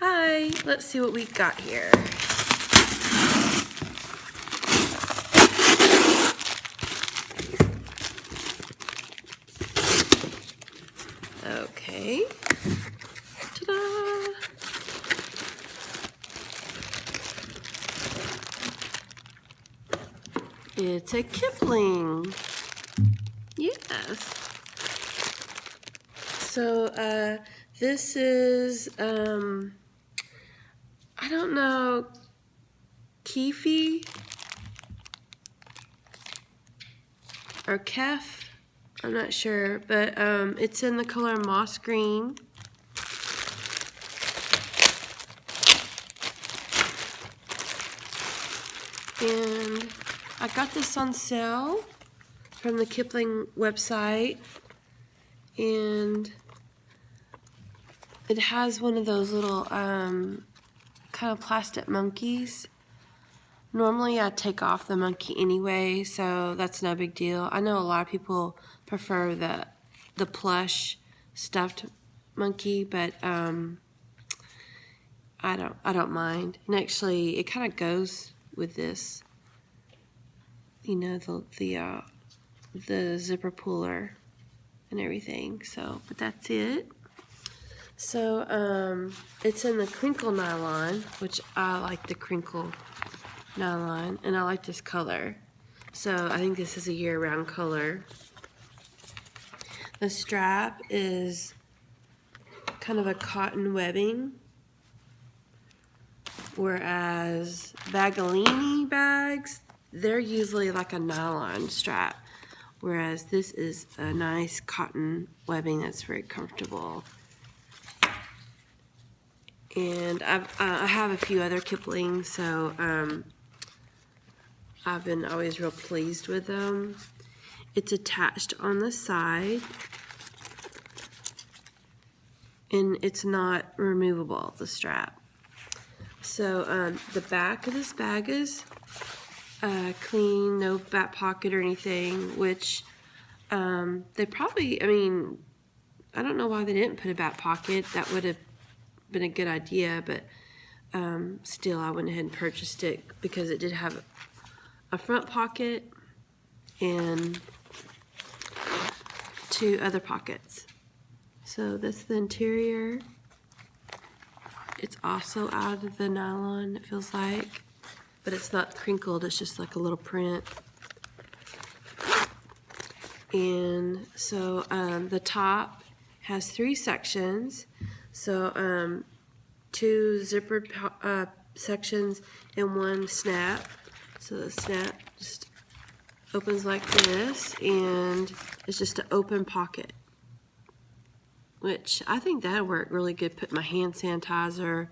Hi, let's see what we got here. Okay. Ta-da! It's a Kipling. Yes. So, this is, I don't know, KEEFE or KEEFE, I'm not sure, but it's in the color moss green. And I got this on sale from the Kipling website, and it has one of those little kind of plastic monkeys. Normally I take off the monkey anyway, so that's no big deal. I know a lot of people prefer the plush stuffed monkey, but I don't mind. And actually it kind of goes with this, you know, the zipper puller and everything. So, but that's it. So it's in the crinkle nylon, which I like the crinkle nylon, and I like this color. So I think this is a year-round color. The strap is kind of a cotton webbing, whereas Bagolini bags, they're usually like a nylon strap, whereas this is a nice cotton webbing that's very comfortable. And I have a few other Kiplings, so I've been always real pleased with them. It's attached on the side, and it's not removable, the strap. So the back of this bag is clean, no back pocket or anything, which they probably, I mean, I don't know why they didn't put a back pocket. That would have been a good idea, but still I went ahead and purchased it because it did have a front pocket and two other pockets. So that's the interior. It's also out of the nylon, it feels like, but it's not crinkled, it's just like a little print. And so the top has 3 sections. So 2 zippered sections and 1 snap. So the snap just opens like this, and it's just an open pocket, which I think that'll work really good. Put my hand sanitizer,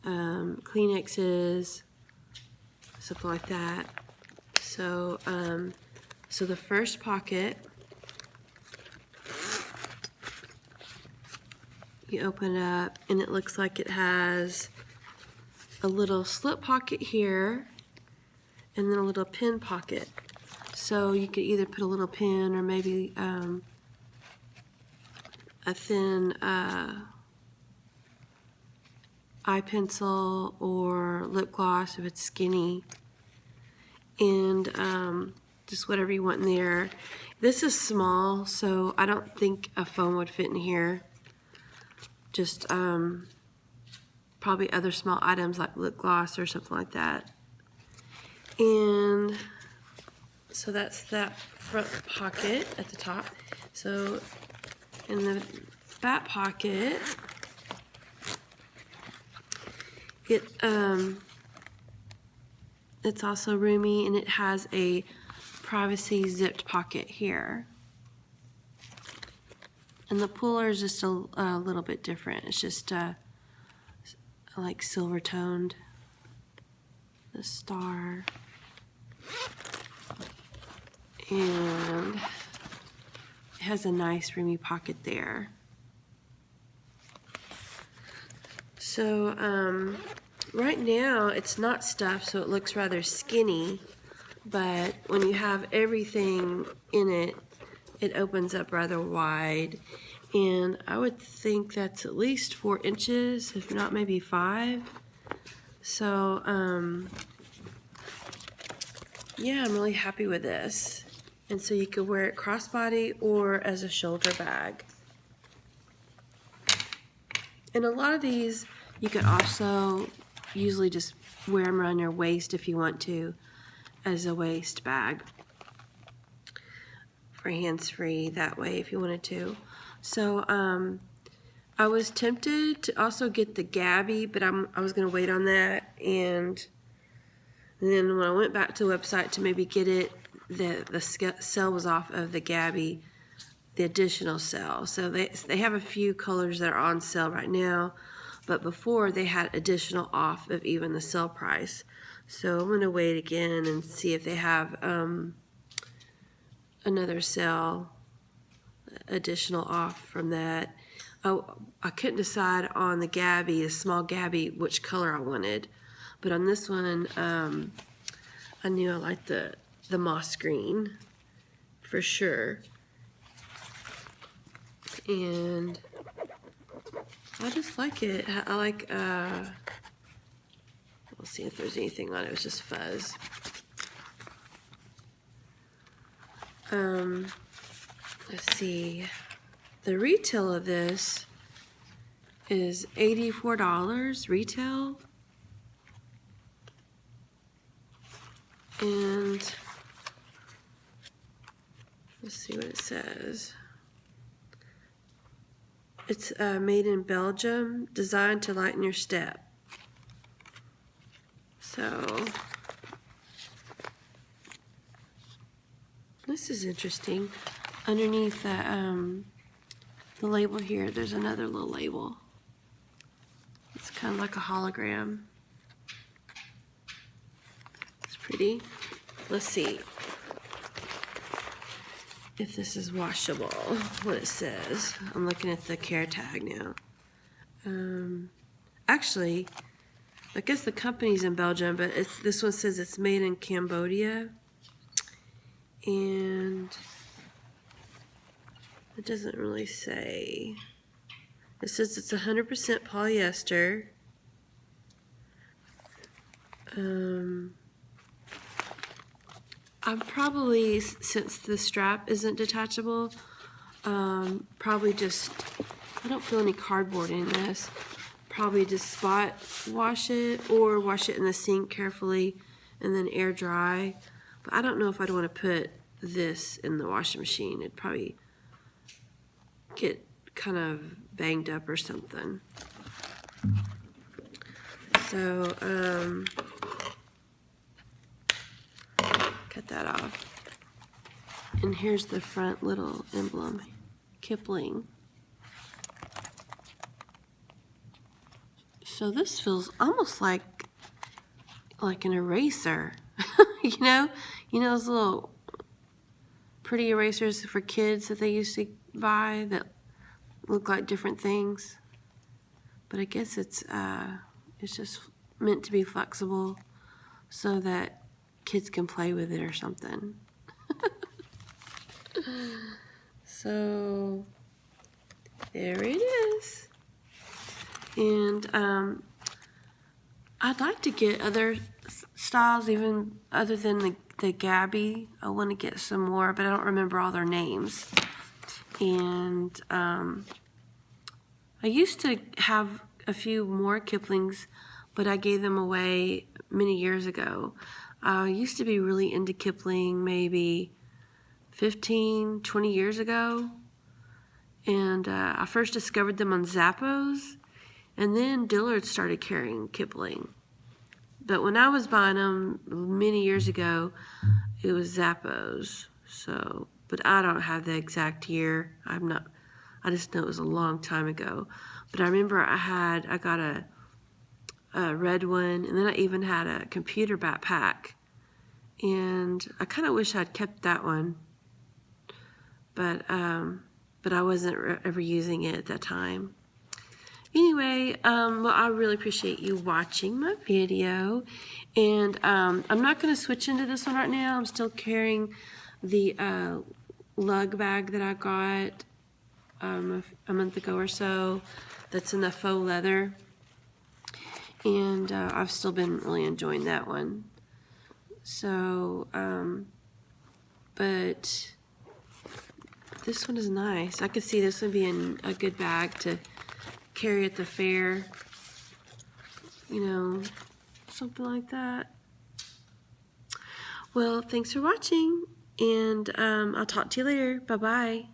Kleenexes, something like that. So so the first pocket, you open it up, and it looks like it has a little slip pocket here, and then a little pin pocket. So you could either put a little pin or maybe a thin eye pencil or lip gloss if it's skinny, and just whatever you want in there. This is small, so I don't think a phone would fit in here. Just probably other small items like lip gloss or something like that. And so that's that front pocket at the top. So in the back pocket, it's also roomy, and it has a privacy zipped pocket here. And the puller is just a little bit different. It's just like silver toned, the star. And it has a nice roomy pocket there. So right now it's not stuffed, so it looks rather skinny, but when you have everything in it, it opens up rather wide. And I would think that's at least 4 inches, if not maybe 5. So, yeah, I'm really happy with this. And so you could wear it crossbody or as a shoulder bag. And a lot of these, you could also usually just wear them around your waist if you want to, as a waist bag. For hands-free that way if you wanted to. So I was tempted to also get the Gabby, but I was going to wait on that. And then when I went back to the website to maybe get it, the sale was off of the Gabby, the additional sale. So they have a few colors that are on sale right now, but before they had additional off of even the sale price. So I'm going to wait again and see if they have another sale additional off from that. Oh, I couldn't decide on the Gabby, the small Gabby, which color I wanted. But on this one, I knew I liked the moss green for sure. And I just like it. I like, we'll see if there's anything on it. It was just fuzz. Let's see. The retail of this is $84 retail. And let's see what it says. It's made in Belgium, designed to lighten your step. So this is interesting. Underneath the label here, there's another little label. It's kind of like a hologram. It's pretty. Let's see if this is washable, what it says. I'm looking at the care tag now. Actually, I guess the company's in Belgium, but this one says it's made in Cambodia. And it doesn't really say. It says it's 100% polyester. I'm probably, since the strap isn't detachable, probably just, I don't feel any cardboard in this. Probably just spot wash it or wash it in the sink carefully and then air dry. But I don't know if I'd want to put this in the washing machine. It'd probably get kind of banged up or something. So, cut that off. And here's the front little emblem, Kipling. So this feels almost like an eraser. you know those little pretty erasers for kids that they used to buy that look like different things. But I guess it's just meant to be flexible so that kids can play with it or something. So there it is. And I'd like to get other styles, even other than the Gabby. I want to get some more, but I don't remember all their names. And I used to have a few more Kiplings, but I gave them away many years ago. I used to be really into Kipling maybe 15, 20 years ago. And I first discovered them on Zappos. And then Dillard started carrying Kipling. But when I was buying them many years ago, it was Zappos. So, but I don't have the exact year. I just know it was a long time ago. But I remember I got a red one, and then I even had a computer backpack. And I kind of wish I'd kept that one. But I wasn't ever using it at that time. Anyway, well, I really appreciate you watching my video, and I'm not going to switch into this one right now. I'm still carrying the lug bag that I got a month ago or so. That's in the faux leather, and I've still been really enjoying that one. So, but this one is nice. I could see this would be a good bag to carry at the fair, you know, something like that. Well, thanks for watching, and I'll talk to you later. Bye-bye.